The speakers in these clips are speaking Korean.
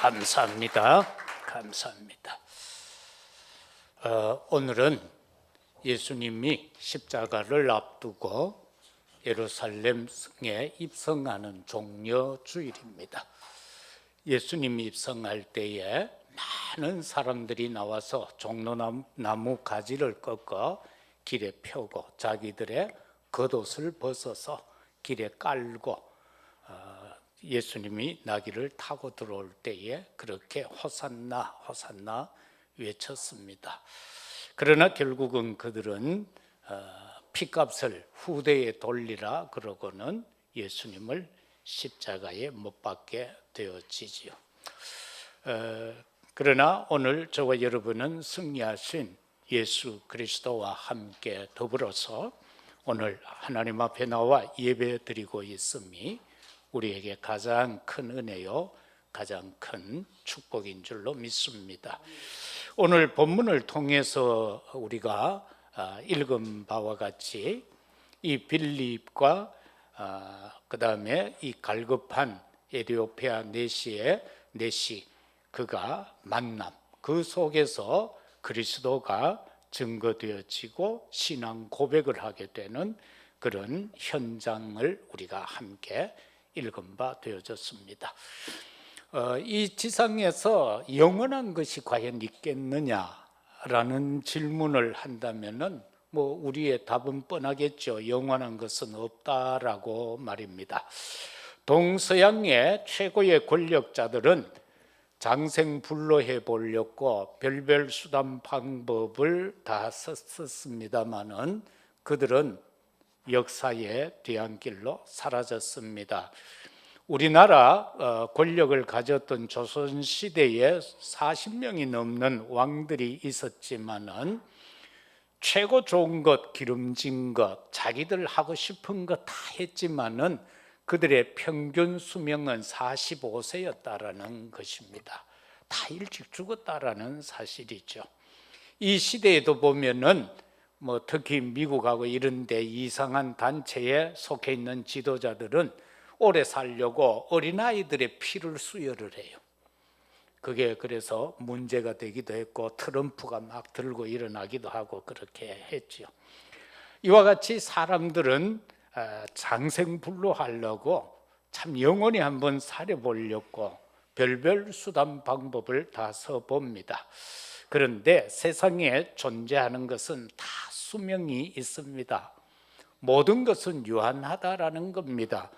감사합니다. 감사합니다. 오늘은 예수님이 십자가를 앞두고 예루살렘 성에 입성하는 종려 주일입니다. 예수님이 입성할 때에 많은 사람들이 나와서 종로나무 가지를 꺾어 길에 펴고 자기들의 겉옷을 벗어서 길에 깔고 예수님이 나귀를 타고 들어올 때에 그렇게 호산나 호산나 외쳤습니다. 그러나 결국은 그들은 피값을 후대에 돌리라 그러고는 예수님을 십자가에 못 박게 되어지지요. 그러나 오늘 저와 여러분은 승리하신 예수 그리스도와 함께 더불어서 오늘 하나님 앞에 나와 예배드리고 있음이 우리에게 가장 큰 은혜요, 가장 큰 축복인 줄로 믿습니다. 오늘 본문을 통해서 우리가 읽은 바와 같이 이 빌립과 그 다음에 이 갈급한 에티오피아 내시 그가 만남, 그 속에서 그리스도가 증거되어지고 신앙 고백을 하게 되는 그런 현장을 우리가 함께 읽은 바 되어졌습니다. 이 지상에서 영원한 것이 과연 있겠느냐라는 질문을 한다면은 우리의 답은 뻔하겠죠. 영원한 것은 없다라고 말입니다. 동서양의 최고의 권력자들은 장생불로해 보려고 별별 수단 방법을 다 썼습니다마는 그들은 역사의 뒤안길로 사라졌습니다. 우리나라 권력을 가졌던 조선시대에 40명이 넘는 왕들이 있었지만은 최고 좋은 것, 기름진 것, 자기들 하고 싶은 것 다 했지만은 그들의 평균 수명은 45세였다라는 것입니다. 다 일찍 죽었다라는 사실이죠. 이 시대에도 보면은 특히 미국하고 이런 데 이상한 단체에 속해 있는 지도자들은 오래 살려고 어린아이들의 피를 수혈을 해요. 그게 그래서 문제가 되기도 했고 트럼프가 막 들고 일어나기도 하고 그렇게 했죠. 이와 같이 사람들은 장생불로하려고 참 영원히 한번 살아보려고 별별 수단 방법을 다 써봅니다. 그런데 세상에 존재하는 것은 다 수명이 있습니다. 모든 것은 유한하다라는 겁니다.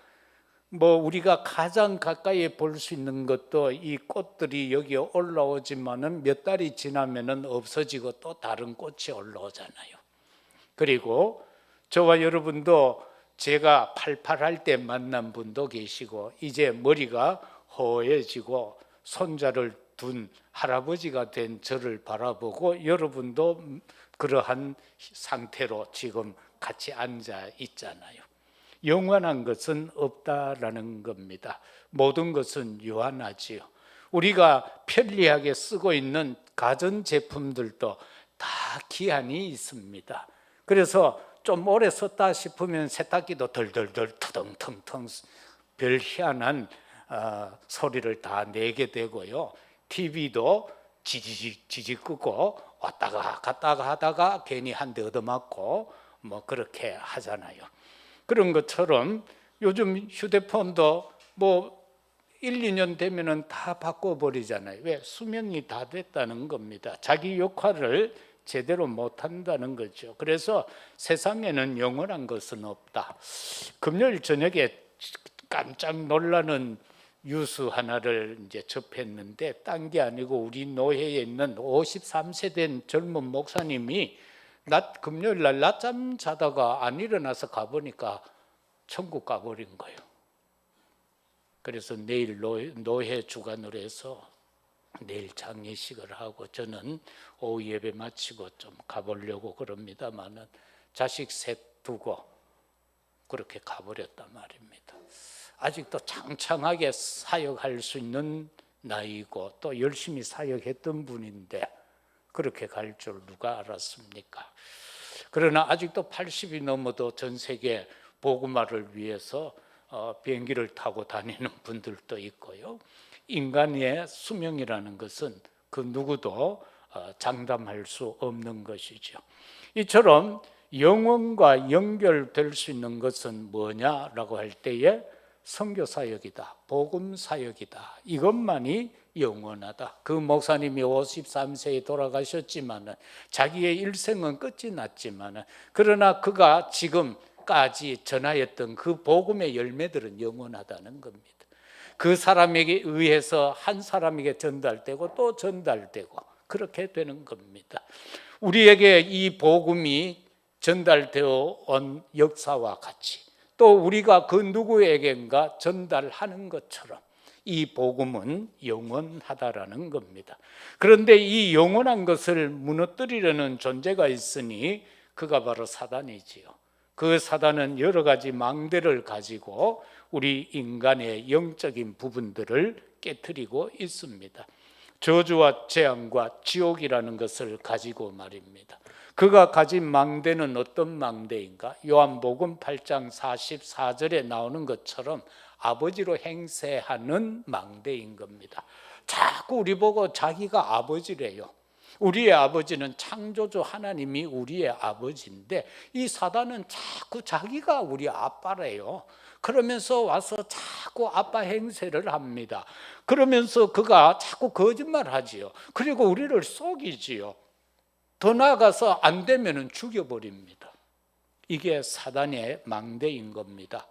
우리가 가장 가까이 볼 수 있는 것도 이 꽃들이 여기에 올라오지만은 몇 달이 지나면은 없어지고 또 다른 꽃이 올라오잖아요. 그리고 저와 여러분도 제가 팔팔할 때 만난 분도 계시고 이제 머리가 허해지고 손자를 둔 할아버지가 된 저를 바라보고 여러분도 그러한 상태로 지금 같이 앉아 있잖아요. 영원한 것은 없다라는 겁니다. 모든 것은 유한하지요. 우리가 편리하게 쓰고 있는 가전제품들도 다 기한이 있습니다. 그래서 좀 오래 썼다 싶으면 세탁기도 덜덜덜 터덩텅텅 별 희한한 소리를 다 내게 되고요. TV도 지직 끄고 왔다가 갔다가 하다가 괜히 한 대 얻어맞고 그렇게 하잖아요. 그런 것처럼 요즘 휴대폰도 1, 2년 되면은 다 바꿔버리잖아요. 왜? 수명이 다 됐다는 겁니다. 자기 역할을 제대로 못한다는 거죠. 그래서 세상에는 영원한 것은 없다. 금요일 저녁에 깜짝 놀라는 뉴스 하나를 이제 접했는데 딴 게 아니고 우리 노회에 있는 53세 된 젊은 목사님이 금요일 날 낮잠 자다가 안 일어나서 가보니까 천국 가버린 거예요. 그래서 내일 노회 주관으로 해서 내일 장례식을 하고 저는 오후 예배 마치고 좀 가보려고 그럽니다만은 자식 셋 두고 그렇게 가버렸단 말입니다. 아직도 창창하게 사역할 수 있는 나이고 또 열심히 사역했던 분인데 그렇게 갈 줄 누가 알았습니까? 그러나 아직도 80이 넘어도 전 세계 복음화를 위해서 비행기를 타고 다니는 분들도 있고요. 인간의 수명이라는 것은 그 누구도 장담할 수 없는 것이죠. 이처럼 영혼과 연결될 수 있는 것은 뭐냐라고 할 때에 선교사역이다, 복음사역이다, 이것만이 영원하다. 그 목사님이 53세에 돌아가셨지만 자기의 일생은 끝이 났지만 그러나 그가 지금까지 전하였던 그 복음의 열매들은 영원하다는 겁니다. 그 사람에게 의해서 한 사람에게 전달되고 또 전달되고 그렇게 되는 겁니다. 우리에게 이 복음이 전달되어 온 역사와 같이 또 우리가 그 누구에겐가 전달하는 것처럼 이 복음은 영원하다라는 겁니다. 그런데 이 영원한 것을 무너뜨리려는 존재가 있으니 그가 바로 사단이지요. 그 사단은 여러 가지 망대를 가지고 우리 인간의 영적인 부분들을 깨트리고 있습니다. 저주와 재앙과 지옥이라는 것을 가지고 말입니다. 그가 가진 망대는 어떤 망대인가? 요한복음 8장 44절에 나오는 것처럼 아버지로 행세하는 망대인 겁니다. 자꾸 우리 보고 자기가 아버지래요. 우리의 아버지는 창조주 하나님이 우리의 아버지인데 이 사단은 자꾸 자기가 우리 아빠래요. 그러면서 와서 자꾸 아빠 행세를 합니다. 그러면서 그가 자꾸 거짓말하지요. 그리고 우리를 속이지요. 더 나아가서 안 되면 죽여버립니다. 이게 사단의 망대인 겁니다.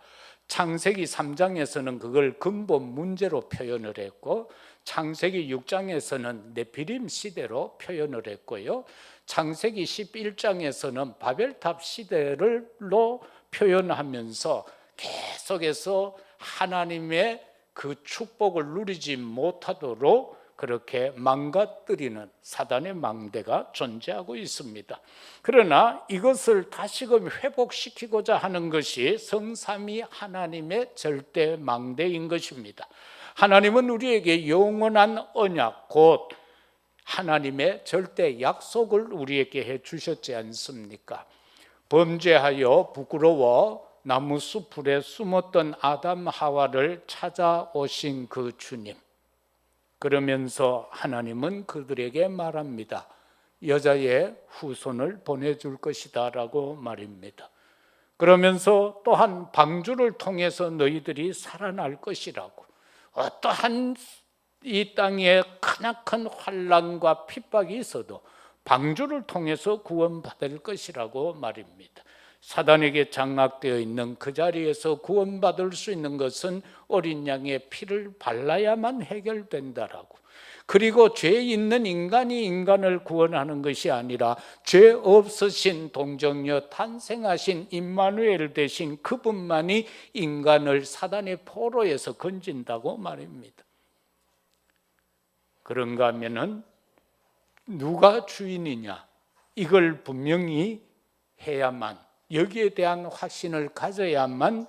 창세기 3장에서는 그걸 근본 문제로 표현을 했고 창세기 6장에서는 네피림 시대로 표현을 했고요. 창세기 11장에서는 바벨탑 시대로 표현하면서 계속해서 하나님의 그 축복을 누리지 못하도록 그렇게 망가뜨리는 사단의 망대가 존재하고 있습니다. 그러나 이것을 다시금 회복시키고자 하는 것이 성삼위 하나님의 절대 망대인 것입니다. 하나님은 우리에게 영원한 언약 곧 하나님의 절대 약속을 우리에게 해 주셨지 않습니까? 범죄하여 부끄러워 나무 숲풀에 숨었던 아담 하와를 찾아오신 그 주님, 그러면서 하나님은 그들에게 말합니다. 여자의 후손을 보내줄 것이다 라고 말입니다. 그러면서 또한 방주를 통해서 너희들이 살아날 것이라고, 어떠한 이 땅에 크나큰 환난과 핍박이 있어도 방주를 통해서 구원받을 것이라고 말입니다. 사단에게 장악되어 있는 그 자리에서 구원받을 수 있는 것은 어린 양의 피를 발라야만 해결된다라고. 그리고 죄 있는 인간이 인간을 구원하는 것이 아니라 죄 없으신 동정녀 탄생하신 임마누엘 되신 그분만이 인간을 사단의 포로에서 건진다고 말입니다. 그런가 하면은 누가 주인이냐, 이걸 분명히 해야만, 여기에 대한 확신을 가져야만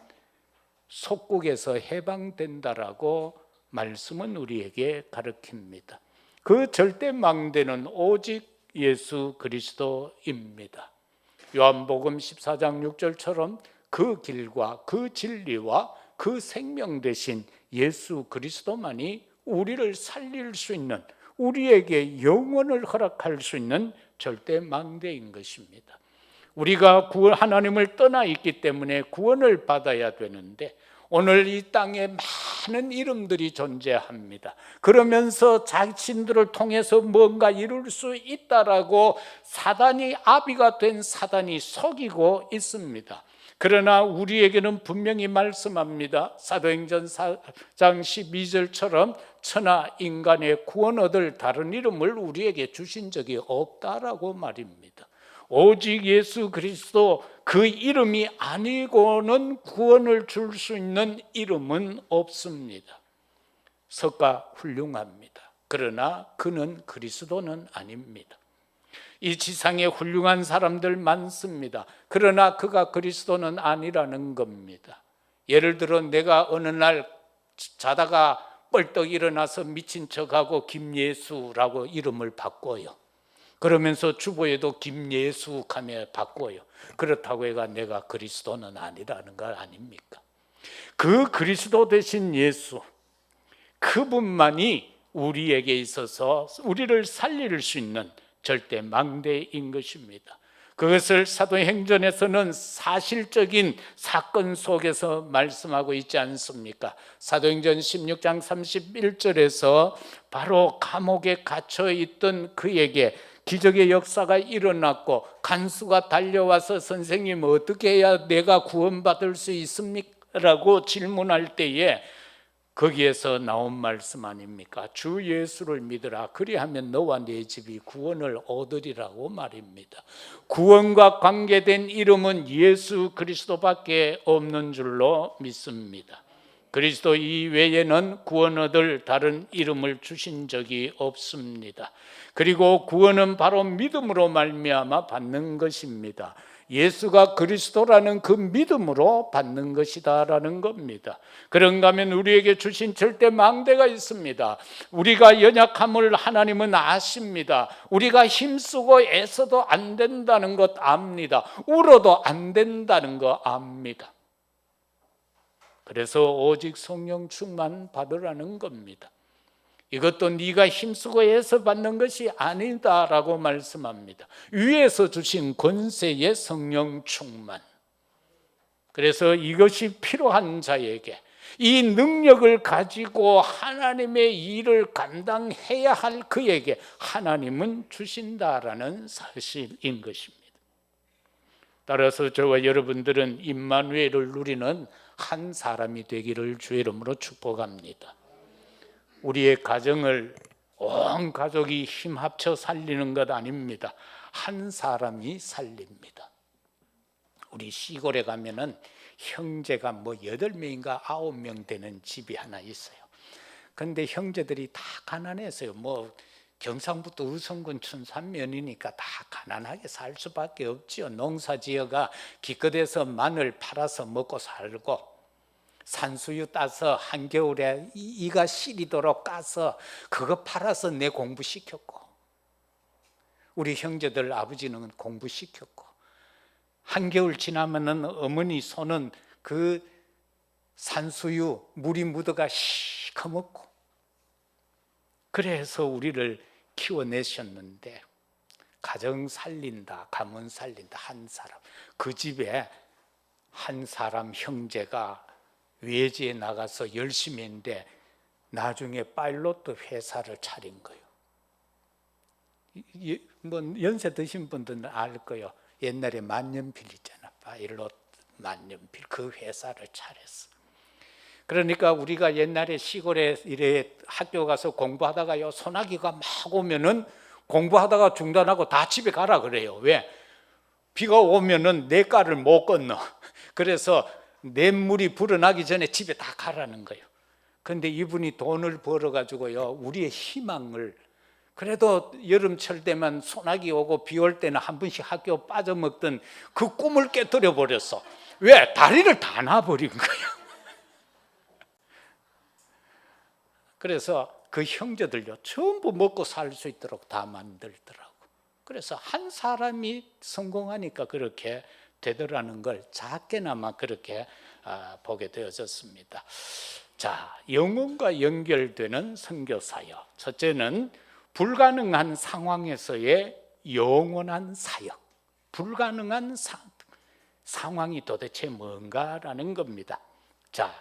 속국에서 해방된다라고 말씀은 우리에게 가르칩니다. 그 절대 망대는 오직 예수 그리스도입니다. 요한복음 14장 6절처럼 그 길과 그 진리와 그 생명 되신 예수 그리스도만이 우리를 살릴 수 있는, 우리에게 영원을 허락할 수 있는 절대 망대인 것입니다. 우리가 하나님을 떠나 있기 때문에 구원을 받아야 되는데 오늘 이 땅에 많은 이름들이 존재합니다. 그러면서 자신들을 통해서 뭔가 이룰 수 있다라고 사단이, 아비가 된 사단이 속이고 있습니다. 그러나 우리에게는 분명히 말씀합니다. 사도행전 4장 12절처럼 천하 인간의 구원 얻을 다른 이름을 우리에게 주신 적이 없다라고 말입니다. 오직 예수 그리스도 그 이름이 아니고는 구원을 줄 수 있는 이름은 없습니다. 석가 훌륭합니다. 그러나 그는 그리스도는 아닙니다. 이 지상에 훌륭한 사람들 많습니다. 그러나 그가 그리스도는 아니라는 겁니다. 예를 들어 내가 어느 날 자다가 뻘떡 일어나서 미친 척하고 김예수라고 이름을 바꿔요. 그러면서 주보에도 김예수하며 바꿔요. 그렇다고 해가 내가 그리스도는 아니라는 거 아닙니까? 그 그리스도 되신 예수, 그분만이 우리에게 있어서 우리를 살릴 수 있는 절대 망대인 것입니다. 그것을 사도행전에서는 사실적인 사건 속에서 말씀하고 있지 않습니까? 사도행전 16장 31절에서 바로 감옥에 갇혀 있던 그에게 기적의 역사가 일어났고 간수가 달려와서 선생님 어떻게 해야 내가 구원받을 수 있습니까? 라고 질문할 때에 거기에서 나온 말씀 아닙니까? 주 예수를 믿으라. 그리하면 너와 네 집이 구원을 얻으리라고 말입니다. 구원과 관계된 이름은 예수 그리스도밖에 없는 줄로 믿습니다. 그리스도 이외에는 구원 얻을 다른 이름을 주신 적이 없습니다. 그리고 구원은 바로 믿음으로 말미암아 받는 것입니다. 예수가 그리스도라는 그 믿음으로 받는 것이다라는 겁니다. 그런가 하면 우리에게 주신 절대 망대가 있습니다. 우리가 연약함을 하나님은 아십니다. 우리가 힘쓰고 애써도 안 된다는 것 압니다. 울어도 안 된다는 거 압니다. 그래서 오직 성령 충만 받으라는 겁니다. 이것도 네가 힘쓰고 해서 받는 것이 아니다라고 말씀합니다. 위에서 주신 권세의 성령 충만. 그래서 이것이 필요한 자에게 이 능력을 가지고 하나님의 일을 감당해야 할 그에게 하나님은 주신다라는 사실인 것입니다. 따라서 저와 여러분들은 임마누엘을 누리는 한 사람이 되기를 주의 이름으로 축복합니다. 우리의 가정을 온 가족이 힘 합쳐 살리는 것 아닙니다. 한 사람이 살립니다. 우리 시골에 가면은 형제가 뭐 8명인가 9명 되는 집이 하나 있어요. 근데 형제들이 다 가난해서요. 뭐 경상북도 의성군 춘산면이니까 다 가난하게 살 수밖에 없지요. 농사지어가 기껏해서 마늘 팔아서 먹고 살고 산수유 따서 한겨울에 이가 시리도록 까서 그거 팔아서 내 공부시켰고, 우리 형제들 아버지는 공부시켰고, 한겨울 지나면은 어머니 손은 그 산수유 물이 묻어가 시커멓고, 그래서 우리를 키워내셨는데 가정 살린다, 가문 살린다 한 사람, 그 집에 한 사람 형제가 외지에 나가서 열심히 했는데 나중에 파일로트 회사를 차린 거예요. 뭐 연세 드신 분들은 알 거예요. 옛날에 만년필 있잖아, 파일로트 만년필, 그 회사를 차렸어. 그러니까 우리가 옛날에 시골에 이래 학교 가서 공부하다가요, 소나기가 막 오면은 공부하다가 중단하고 다 집에 가라 그래요. 왜? 비가 오면은 내 가를 못 건너. 그래서 냇물이 불어나기 전에 집에 다 가라는 거예요. 그런데 이분이 돈을 벌어가지고요, 우리의 희망을, 그래도 여름철 되면 소나기 오고 비 올 때는 한 번씩 학교 빠져먹던 그 꿈을 깨뜨려 버렸어. 왜? 다리를 다 놔버린 거예요. 그래서 그 형제들요, 전부 먹고 살 수 있도록 다 만들더라고. 그래서 한 사람이 성공하니까 그렇게 되더라는 걸 작게나마 그렇게 보게 되어졌습니다. 자, 영혼과 연결되는 선교사역. 첫째는 불가능한 상황에서의 영원한 사역. 불가능한 상황이 도대체 뭔가라는 겁니다. 자,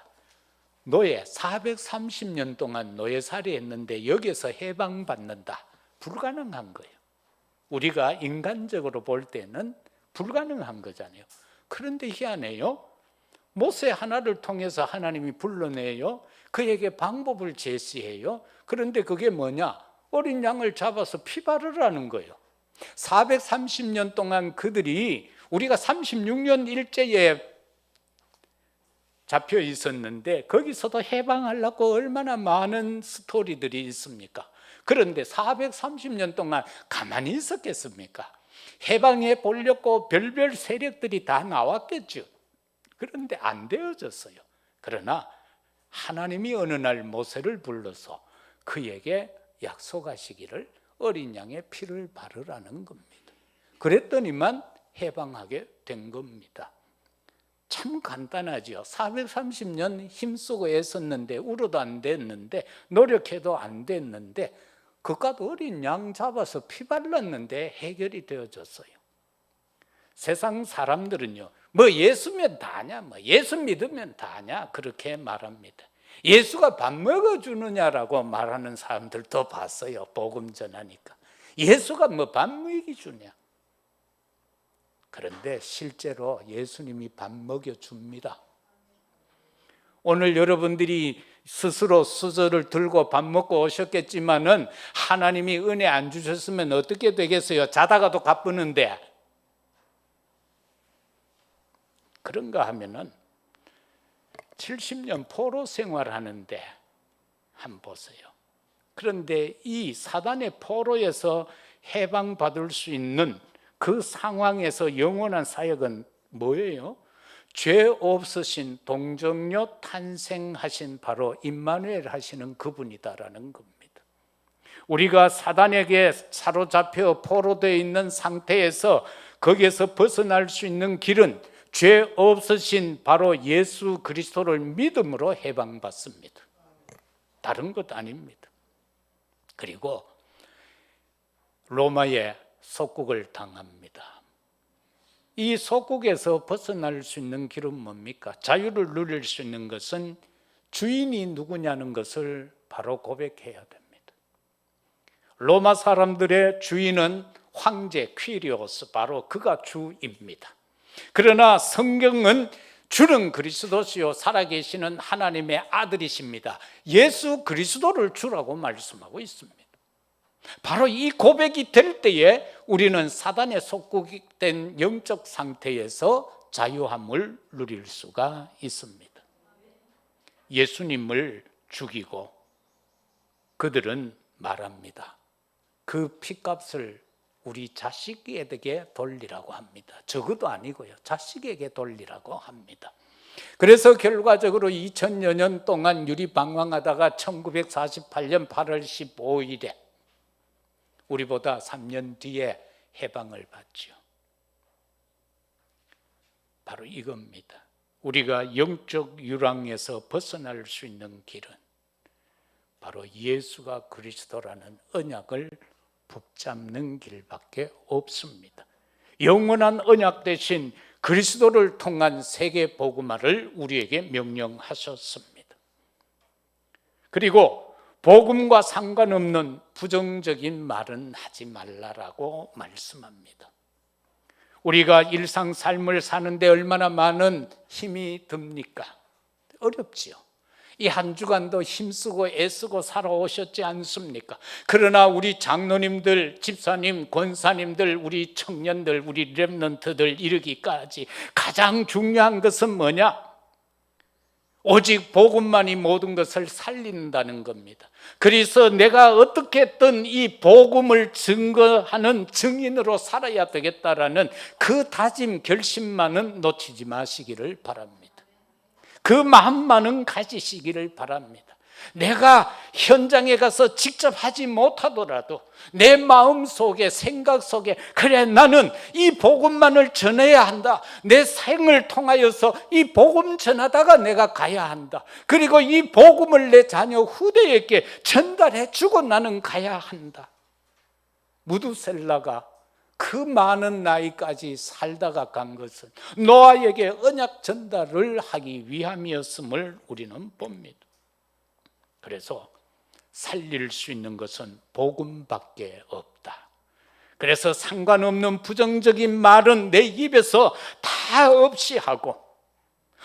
노예 430년 동안 노예살이 했는데 여기서 해방받는다. 불가능한 거예요. 우리가 인간적으로 볼 때는 불가능한 거잖아요. 그런데 희한해요. 모세 하나를 통해서 하나님이 불러내요. 그에게 방법을 제시해요. 그런데 그게 뭐냐? 어린 양을 잡아서 피 바르라는 거예요. 430년 동안 그들이, 우리가 36년 일제에 잡혀 있었는데 거기서도 해방하려고 얼마나 많은 스토리들이 있습니까? 그런데 430년 동안 가만히 있었겠습니까? 해방해 보려고 별별 세력들이 다 나왔겠죠. 그런데 안 되어졌어요. 그러나 하나님이 어느 날 모세를 불러서 그에게 약속하시기를 어린 양의 피를 바르라는 겁니다. 그랬더니만 해방하게 된 겁니다. 참 간단하죠. 430년 힘쓰고 애썼는데 울어도 안 됐는데 노력해도 안 됐는데 그깟 어린 양 잡아서 피 발랐는데 해결이 되어졌어요. 세상 사람들은요, 뭐 예수면 다냐, 뭐 예수 믿으면 다냐 그렇게 말합니다. 예수가 밥 먹여주느냐라고 말하는 사람들도 봤어요. 복음 전하니까 예수가 뭐 밥 먹여주냐. 그런데 실제로 예수님이 밥 먹여줍니다. 오늘 여러분들이 스스로 수저를 들고 밥 먹고 오셨겠지만은 하나님이 은혜 안 주셨으면 어떻게 되겠어요? 자다가도 가쁘는데. 그런가 하면은 70년 포로 생활하는데 한번 보세요. 그런데 이 사단의 포로에서 해방받을 수 있는 그 상황에서 영원한 사역은 뭐예요? 죄 없으신 동정녀 탄생하신 바로 임마누엘 하시는 그분이다라는 겁니다. 우리가 사단에게 사로잡혀 포로되어 있는 상태에서 거기에서 벗어날 수 있는 길은 죄 없으신 바로 예수 그리스도를 믿음으로 해방받습니다. 다른 것 아닙니다. 그리고 로마의 속국을 당합니다. 이 속국에서 벗어날 수 있는 길은 뭡니까? 자유를 누릴 수 있는 것은 주인이 누구냐는 것을 바로 고백해야 됩니다. 로마 사람들의 주인은 황제 퀴리오스, 바로 그가 주입니다. 그러나 성경은 주는 그리스도시요 살아계시는 하나님의 아들이십니다. 예수 그리스도를 주라고 말씀하고 있습니다. 바로 이 고백이 될 때에 우리는 사단의 속국된 영적 상태에서 자유함을 누릴 수가 있습니다. 예수님을 죽이고 그들은 말합니다. 그 피값을 우리 자식에게 돌리라고 합니다. 적어도 아니고요, 자식에게 돌리라고 합니다. 그래서 결과적으로 2000여 년 동안 유리방황하다가 1948년 8월 15일에 우리보다 3년 뒤에 해방을 받죠. 바로 이겁니다. 우리가 영적 유랑에서 벗어날 수 있는 길은 바로 예수가 그리스도라는 언약을 붙잡는 길밖에 없습니다. 영원한 언약 대신 그리스도를 통한 세계 복음화를 우리에게 명령하셨습니다. 그리고 복음과 상관없는 부정적인 말은 하지 말라라고 말씀합니다. 우리가 일상 삶을 사는데 얼마나 많은 힘이 듭니까? 어렵지요. 이 한 주간도 힘쓰고 애쓰고 살아오셨지 않습니까? 그러나 우리 장로님들, 집사님, 권사님들, 우리 청년들, 우리 렘넌트들 이르기까지 가장 중요한 것은 뭐냐? 오직 복음만이 모든 것을 살린다는 겁니다. 그래서 내가 어떻게든 이 복음을 증거하는 증인으로 살아야 되겠다라는 그 다짐, 결심만은 놓치지 마시기를 바랍니다. 그 마음만은 가지시기를 바랍니다. 내가 현장에 가서 직접 하지 못하더라도 내 마음 속에, 생각 속에, 그래 나는 이 복음만을 전해야 한다. 내 생을 통하여서 이 복음 전하다가 내가 가야 한다. 그리고 이 복음을 내 자녀 후대에게 전달해 주고 나는 가야 한다. 무두셀라가 그 많은 나이까지 살다가 간 것은 노아에게 언약 전달을 하기 위함이었음을 우리는 봅니다. 그래서 살릴 수 있는 것은 복음밖에 없다. 그래서 상관없는 부정적인 말은 내 입에서 다 없이 하고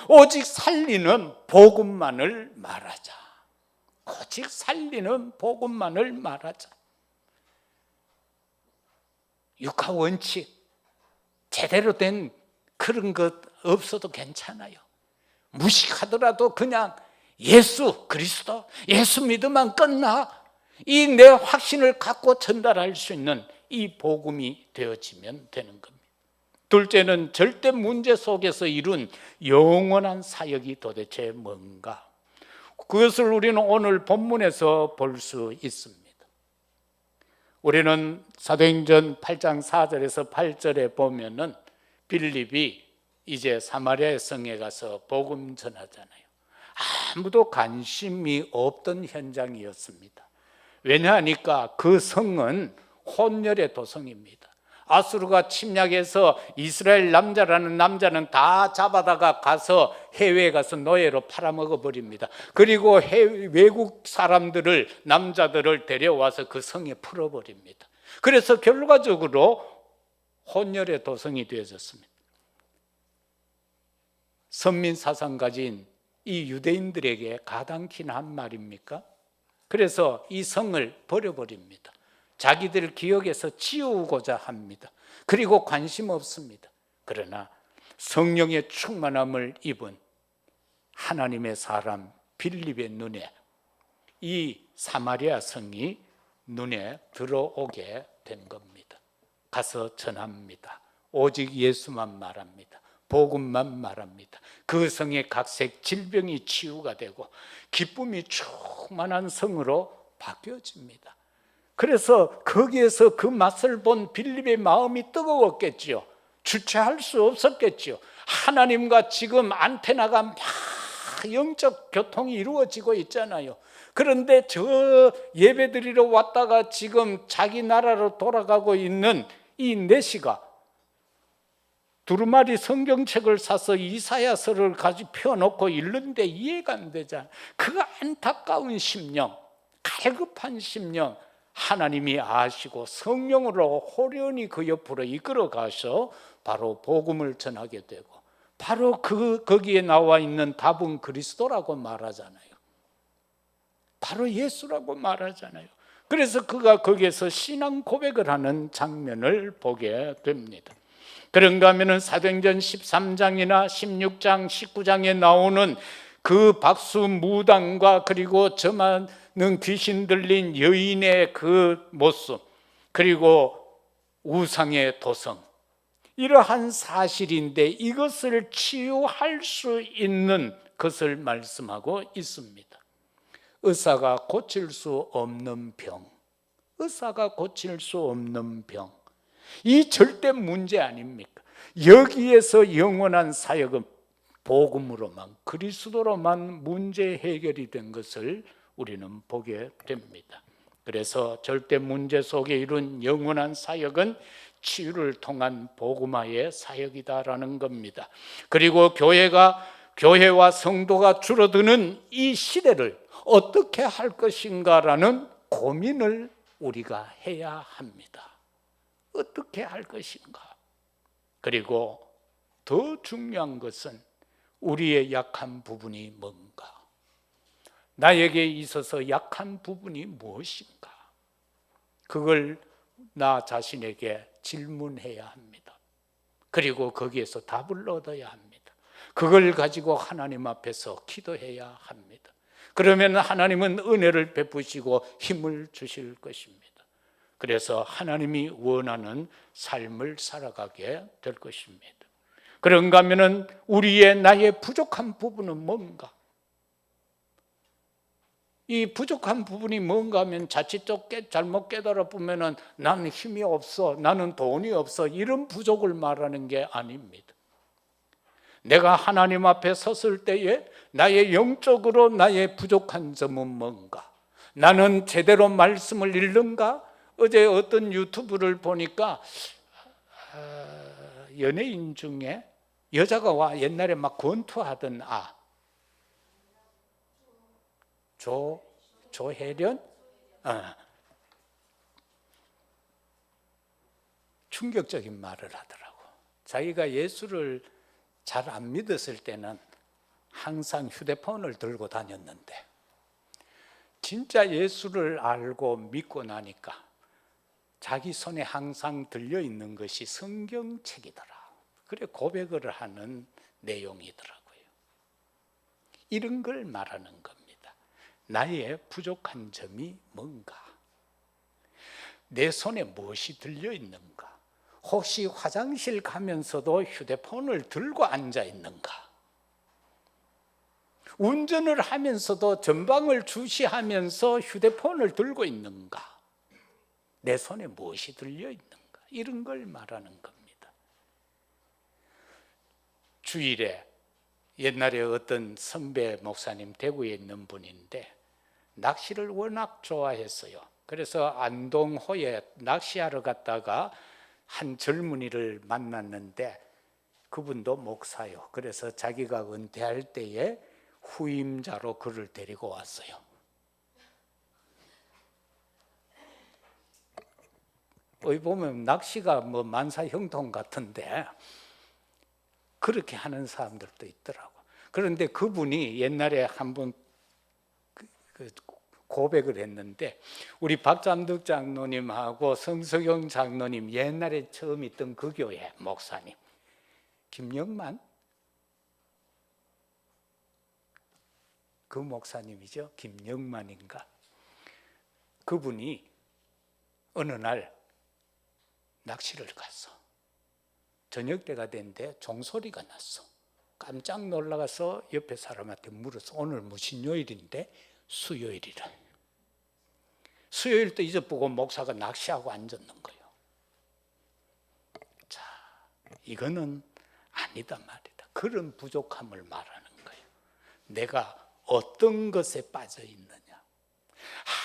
오직 살리는 복음만을 말하자. 오직 살리는 복음만을 말하자. 육하 원칙 제대로 된 그런 것 없어도 괜찮아요. 무식하더라도 그냥 예수 그리스도, 예수 믿으면 끝나. 이 내 확신을 갖고 전달할 수 있는 이 복음이 되어지면 되는 겁니다. 둘째는 절대 문제 속에서 이룬 영원한 사역이 도대체 뭔가? 그것을 우리는 오늘 본문에서 볼 수 있습니다. 우리는 사도행전 8장 4절에서 8절에 보면은 빌립이 이제 사마리아 성에 가서 복음 전하잖아요. 아무도 관심이 없던 현장이었습니다. 왜냐하니까 그 성은 혼혈의 도성입니다. 아수르가 침략해서 이스라엘 남자라는 남자는 다 잡아다가 가서 해외에 가서 노예로 팔아먹어 버립니다. 그리고 외국 사람들을, 남자들을 데려와서 그 성에 풀어버립니다. 그래서 결과적으로 혼혈의 도성이 되어졌습니다. 선민 사상 가진 이 유대인들에게 가당키나 한 말입니까? 그래서 이 성을 버려버립니다. 자기들 기억에서 지우고자 합니다. 그리고 관심 없습니다. 그러나 성령의 충만함을 입은 하나님의 사람 빌립의 눈에 이 사마리아 성이 눈에 들어오게 된 겁니다. 가서 전합니다. 오직 예수만 말합니다. 복음만 말합니다. 그 성의 각색 질병이 치유가 되고 기쁨이 충만한 성으로 바뀌어집니다. 그래서 거기에서 그 맛을 본 빌립의 마음이 뜨거웠겠지요. 주체할 수 없었겠지요. 하나님과 지금 안테나가 막 영적 교통이 이루어지고 있잖아요. 그런데 저 예배드리러 왔다가 지금 자기 나라로 돌아가고 있는 이 내시가 두루마리 성경책을 사서 이사야서를 가지고 펴놓고 읽는데 이해가 안 되잖아요. 그 안타까운 심령, 갈급한 심령, 하나님이 아시고 성령으로 호련히 그 옆으로 이끌어 가서 바로 복음을 전하게 되고, 바로 거기에 나와 있는 답은 그리스도라고 말하잖아요. 바로 예수라고 말하잖아요. 그래서 그가 거기에서 신앙 고백을 하는 장면을 보게 됩니다. 그런가 하면 사도행전 13장이나 16장, 19장에 나오는 그 박수 무당과 그리고 저 많은 귀신 들린 여인의 그 모습, 그리고 우상의 도성, 이러한 사실인데 이것을 치유할 수 있는 것을 말씀하고 있습니다. 의사가 고칠 수 없는 병, 의사가 고칠 수 없는 병, 이 절대 문제 아닙니까? 여기에서 영원한 사역은 복음으로만, 그리스도로만 문제 해결이 된 것을 우리는 보게 됩니다. 그래서 절대 문제 속에 이룬 영원한 사역은 치유를 통한 복음화의 사역이다라는 겁니다. 그리고 교회와 성도가 줄어드는 이 시대를 어떻게 할 것인가라는 고민을 우리가 해야 합니다. 어떻게 할 것인가? 그리고 더 중요한 것은 우리의 약한 부분이 뭔가? 나에게 있어서 약한 부분이 무엇인가? 그걸 나 자신에게 질문해야 합니다. 그리고 거기에서 답을 얻어야 합니다. 그걸 가지고 하나님 앞에서 기도해야 합니다. 그러면 하나님은 은혜를 베푸시고 힘을 주실 것입니다. 그래서 하나님이 원하는 삶을 살아가게 될 것입니다. 그런가 하면 나의 부족한 부분은 뭔가? 이 부족한 부분이 뭔가 하면 자칫 잘못 깨달아 보면 나는 힘이 없어, 나는 돈이 없어, 이런 부족을 말하는 게 아닙니다. 내가 하나님 앞에 섰을 때에 나의 영적으로 나의 부족한 점은 뭔가? 나는 제대로 말씀을 읽는가? 어제 어떤 유튜브를 보니까 연예인 중에 여자가 와 옛날에 막 권투하던 조혜련? 충격적인 말을 하더라고. 자기가 예수를 잘 안 믿었을 때는 항상 휴대폰을 들고 다녔는데 진짜 예수를 알고 믿고 나니까 자기 손에 항상 들려있는 것이 성경책이더라. 그래 고백을 하는 내용이더라고요. 이런 걸 말하는 겁니다. 나의 부족한 점이 뭔가? 내 손에 무엇이 들려있는가? 혹시 화장실 가면서도 휴대폰을 들고 앉아 있는가? 운전을 하면서도 전방을 주시하면서 휴대폰을 들고 있는가? 내 손에 무엇이 들려있는가? 이런 걸 말하는 겁니다. 주일에 옛날에 어떤 선배 목사님 대구에 있는 분인데 낚시를 워낙 좋아했어요. 그래서 안동호에 낚시하러 갔다가 한 젊은이를 만났는데 그분도 목사요. 그래서 자기가 은퇴할 때에 후임자로 그를 데리고 왔어요. 어디 보면 낚시가 뭐 만사형통 같은데 그렇게 하는 사람들도 있더라고. 그런데 그분이 옛날에 한번 고백을 했는데 우리 박잠득 장로님하고 성석영 장로님 옛날에 처음 있던 그 교회 목사님 김영만 그 목사님이죠. 김영만인가? 그분이 어느 날 낚시를 갔어. 저녁 때가 됐는데 종소리가 났어. 깜짝 놀라서 옆에 사람한테 물었어. 오늘 무슨 요일인데? 수요일이라. 수요일도 잊어보고 목사가 낚시하고 앉았는 거예요. 자, 이거는 아니다 말이다. 그런 부족함을 말하는 거예요. 내가 어떤 것에 빠져 있느냐?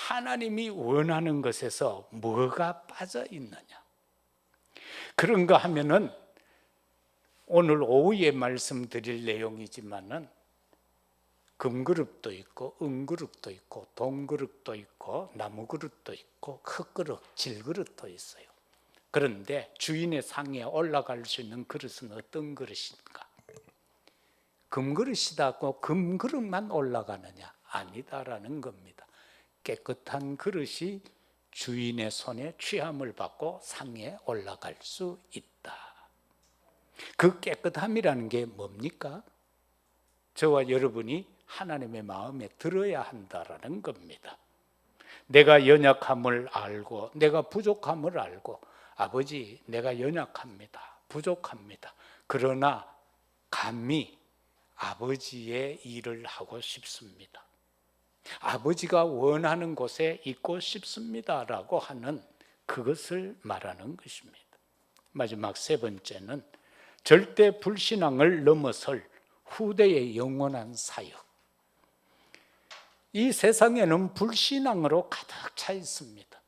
하나님이 원하는 것에서 뭐가 빠져 있느냐? 그런가 하면은 오늘 오후에 말씀드릴 내용이지만은 금그릇도 있고 은그릇도 있고 동그릇도 있고 나무그릇도 있고 흙그릇, 질그릇도 있어요. 그런데 주인의 상에 올라갈 수 있는 그릇은 어떤 그릇인가? 금그릇이다고 금그릇만 올라가느냐? 아니다라는 겁니다. 깨끗한 그릇이 주인의 손에 취함을 받고 상에 올라갈 수 있다. 그 깨끗함이라는 게 뭡니까? 저와 여러분이 하나님의 마음에 들어야 한다라는 겁니다. 내가 연약함을 알고 내가 부족함을 알고 아버지 내가 연약합니다. 부족합니다. 그러나 감히 아버지의 일을 하고 싶습니다. 아버지가 원하는 곳에 있고 싶습니다라고 하는 그것을 말하는 것입니다. 마지막 세 번째는 절대 불신앙을 넘어설 후대의 영원한 사역. 이 세상에는 불신앙으로 가득 차 있습니다.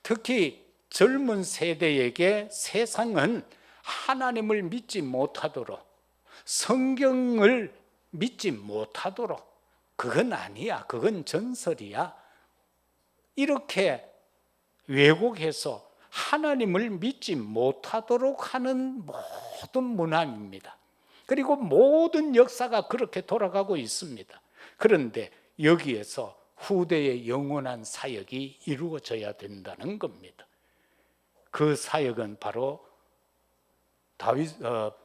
특히 젊은 세대에게 세상은 하나님을 믿지 못하도록 성경을 믿지 못하도록 그건 아니야, 그건 전설이야 이렇게 왜곡해서 하나님을 믿지 못하도록 하는 모든 문화입니다. 그리고 모든 역사가 그렇게 돌아가고 있습니다. 그런데 여기에서 후대의 영원한 사역이 이루어져야 된다는 겁니다. 그 사역은 바로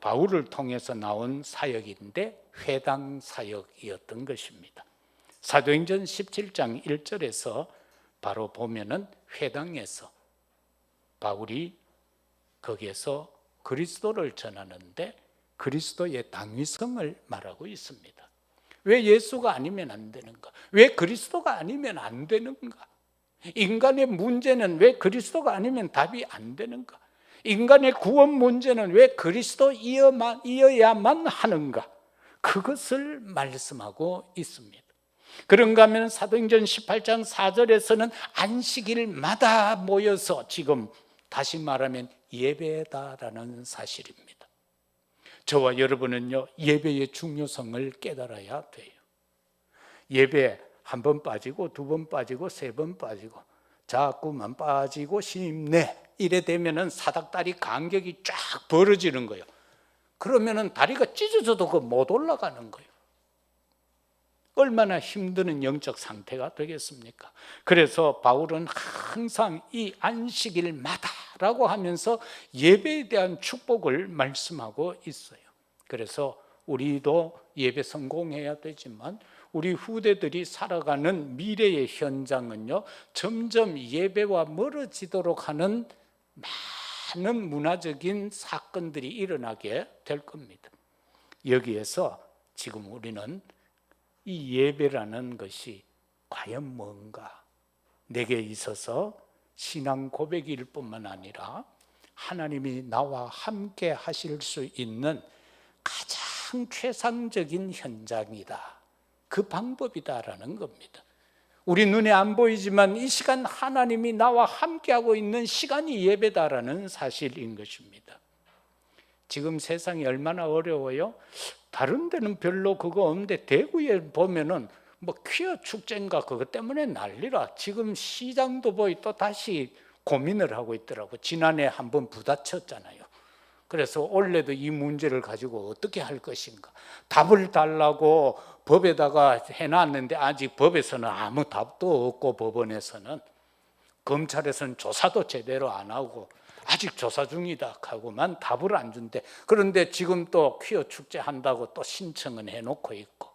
바울을 통해서 나온 사역인데 회당 사역이었던 것입니다. 사도행전 17장 1절에서 바로 보면은 회당에서 바울이 거기에서 그리스도를 전하는데 그리스도의 당위성을 말하고 있습니다. 왜 예수가 아니면 안 되는가? 왜 그리스도가 아니면 안 되는가? 인간의 문제는 왜 그리스도가 아니면 답이 안 되는가? 인간의 구원 문제는 왜 그리스도이어야만 하는가? 그것을 말씀하고 있습니다. 그런가 하면 사도행전 18장 4절에서는 안식일마다 모여서 지금 다시 말하면 예배다라는 사실입니다. 저와 여러분은요 예배의 중요성을 깨달아야 돼요. 예배 한 번 빠지고 두 번 빠지고 세 번 빠지고 자꾸만 빠지고 싶네 이래 되면은 사닥다리 간격이 쫙 벌어지는 거예요. 그러면은 다리가 찢어져도 못 올라가는 거예요. 얼마나 힘드는 영적 상태가 되겠습니까? 그래서 바울은 항상 이 안식일마다라고 하면서 예배에 대한 축복을 말씀하고 있어요. 그래서 우리도 예배 성공해야 되지만 우리 후대들이 살아가는 미래의 현장은요 점점 예배와 멀어지도록 하는 많은 문화적인 사건들이 일어나게 될 겁니다. 여기에서 지금 우리는 이 예배라는 것이 과연 뭔가 내게 있어서 신앙 고백일 뿐만 아니라 하나님이 나와 함께 하실 수 있는 가장 최상적인 현장이다. 그 방법이다라는 겁니다. 우리 눈에 안 보이지만 이 시간 하나님이 나와 함께하고 있는 시간이 예배다라는 사실인 것입니다. 지금 세상이 얼마나 어려워요? 다른 데는 별로 그거 없는데 대구에 보면은 뭐 퀴어 축제인가 그것 때문에 난리라. 지금 시장도 보이 또 다시 고민을 하고 있더라고. 지난해 한번 부딪혔잖아요. 그래서 올해도 이 문제를 가지고 어떻게 할 것인가 답을 달라고 법에다가 해놨는데 아직 법에서는 아무 답도 없고, 법원에서는, 검찰에서는 조사도 제대로 안 하고 아직 조사 중이다 하고만 답을 안 준대. 그런데 지금 또 퀴어 축제 한다고 또 신청은 해놓고 있고.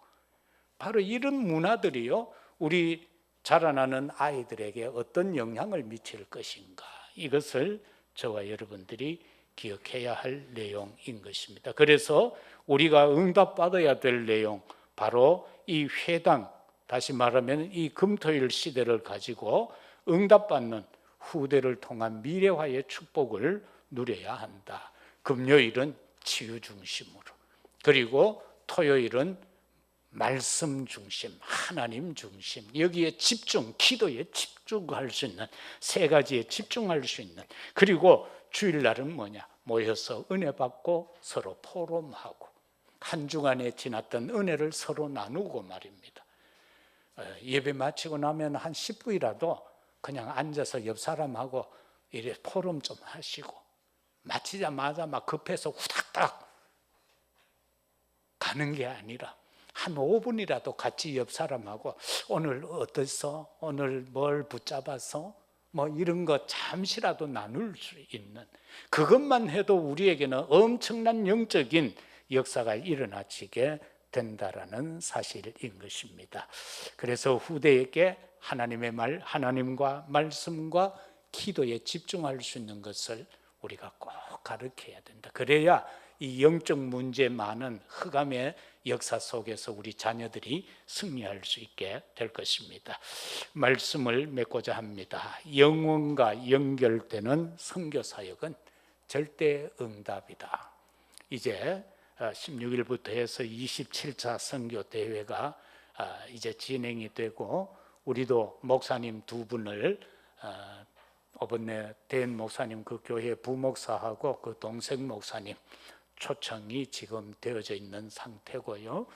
바로 이런 문화들이요, 우리 자라나는 아이들에게 어떤 영향을 미칠 것인가, 이것을 저와 여러분들이 기억해야 할 내용인 것입니다. 그래서 우리가 응답받아야 될 내용, 바로 이 회당, 다시 말하면 이 금토일 시대를 가지고 응답받는 후대를 통한 미래화의 축복을 누려야 한다. 금요일은 치유 중심으로, 그리고 토요일은 말씀 중심, 하나님 중심, 여기에 집중, 기도에 집중할 수 있는, 세 가지에 집중할 수 있는, 그리고 주일날은 뭐냐? 모여서 은혜 받고 서로 포럼하고 한 주간에 지났던 은혜를 서로 나누고 말입니다. 예배 마치고 나면 한 10분이라도 그냥 앉아서 옆 사람하고 이래 포럼 좀 하시고, 마치자마자 막 급해서 후닥닥 가는 게 아니라 한 5분이라도 같이 옆 사람하고 오늘 어땠어? 오늘 뭘 붙잡아서? 뭐 이런 거 잠시라도 나눌 수 있는, 그것만 해도 우리에게는 엄청난 영적인 역사가 일어나지게 된다라는 사실인 것입니다. 그래서 후대에게 하나님의 말, 하나님과 말씀과 기도에 집중할 수 있는 것을 우리가 꼭 가르쳐야 된다. 그래야 이 영적 문제 많은 흑암의 역사 속에서 우리 자녀들이 승리할 수 있게 될 것입니다. 말씀을 맺고자 합니다. 영혼과 연결되는 선교사역은 절대 응답이다. 이제 16일부터 해서 27차 선교 대회가 이제 진행이 되고, 우리도 목사님 두 분을, 이번에 된 목사님 그 교회 부목사하고 그 동생 목사님 초청이 지금 되어져 있는 상태고요.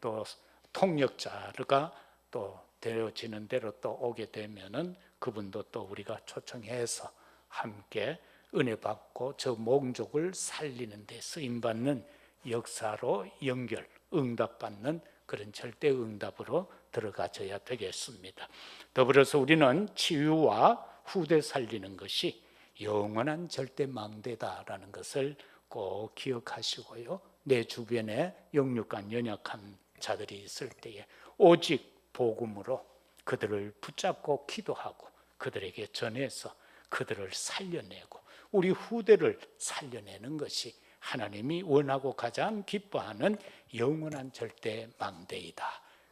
또 통역자가 또 되어지는 대로 또 오게 되면은 그분도 또 우리가 초청해서 함께 은혜 받고 저 몽족을 살리는 데 쓰임 받는 역사로 연결, 응답받는 그런 절대 응답으로 들어가져야 되겠습니다. 더불어서 우리는 치유와 후대 살리는 것이 영원한 절대 망대다라는 것을 꼭 기억하시고요. 내 주변에 영육간 연약한 자들이 있을 때에 오직 복음으로 그들을 붙잡고 기도하고 그들에게 전해서 그들을 살려내고 우리 후대를 살려내는 것이 하나님이 원하고 가장 기뻐하는 영원한 절대 망대이다.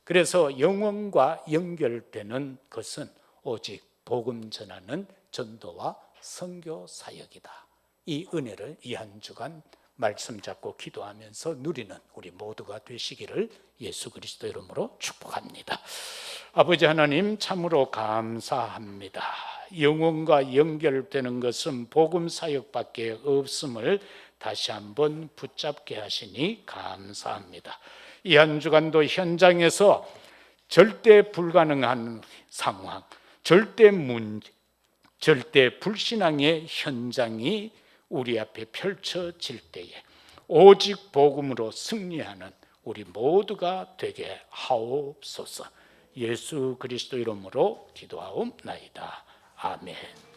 그래서 영혼과 연결되는 것은 오직 복음 전하는 전도와 선교 사역이다. 이 은혜를 이 한 주간 말씀 잡고 기도하면서 누리는 우리 모두가 되시기를 예수 그리스도 이름으로 축복합니다. 아버지 하나님, 참으로 감사합니다. 영혼과 연결되는 것은 복음 사역밖에 없음을 다시 한번 붙잡게 하시니 감사합니다. 이 한 주간도 현장에서 절대 불가능한 상황, 절대 문제, 절대 불신앙의 현장이 우리 앞에 펼쳐질 때에 오직 복음으로 승리하는 우리 모두가 되게 하옵소서. 예수 그리스도 이름으로 기도하옵나이다. 아멘.